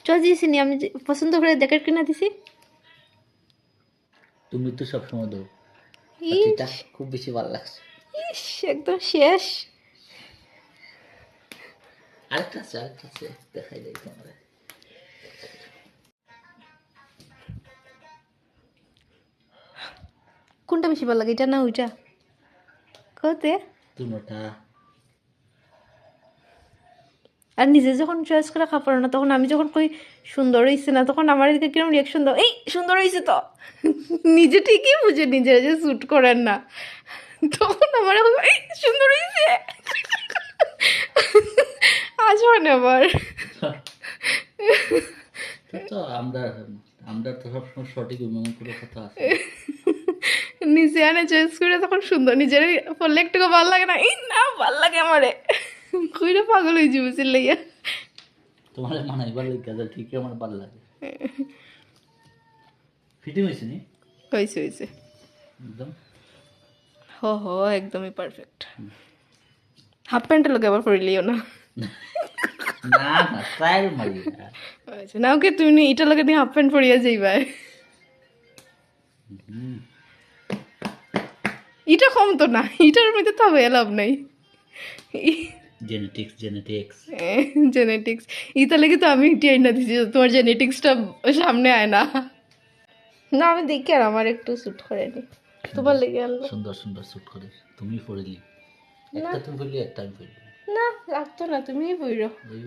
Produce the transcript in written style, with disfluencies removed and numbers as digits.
Choice দিয়েছি নি, আমি পছন্দ করে জ্যাকেট কিনা দিছি। তুমি তো সবসময় দাও, ইস এটা খুব বেশি ভালো লাগছে। ইস একদম শেষ। আরেকটা আছে দেখাই দেয় তোমার। কোনটা বেশি ভালো লাগে, এটা না ওইটা? কতে দুটোটা। আর নিজে যখন চয়েস করে কাপড় না, তখন আমি যখন কই সুন্দর হয়েছে না, তখন আমার এদিকে কিরকম রিয়াকশন দাও, এই সুন্দর হয়েছে তো। নিজে ঠিকই বুঝে নিজের যে শ্যুট করেন না, তখন আমার এখন এই সুন্দর হয়েছে। আজ হয় না আবার। তো আমরা আমরা তো সবসময় সঠিক অনুমান করে কথা আছে। নিজে আনে চয়েস করে তখন সুন্দর, নিজের পড়লে একটু ভালো লাগে না, এই না ভাল লাগে আমারে, কইরে পাগল হয়ে যাবো চিল্লাইয়া। তোমার মানাইবার লেগে যা ঠিকই আমার ভালো লাগে। ফিটিং হয়েছে নি হয়েছে হয়েছে, একদম। হ একদমই পারফেক্ট। হাফ প্যান্টের লোক আবার পরিলিও না। না না ট্রায়াল মারি। আচ্ছা না, ওকে তুমি এটা লাগে তুমি হাফ প্যান্ট পরিয়া যাইবা, এটা কম তো না, এটার মধ্যে তো হবে লাভ নাই। জেনেটিক্স জেনেটিক্স, ইটা লেগে তো আমি এটি আইনা দিছি, তোমার জেনেটিক্সটা সামনে আয় না। না আমি দেখি আর আমার একটু স্যুট করে নি, তোমার লেগে আনলো। সুন্দর সুন্দর স্যুট করে তুমি পরিলি, না একটা তুমি পরিলি একটা আমি পরিলি। না লাগতো না, তুমিই পইরো। এই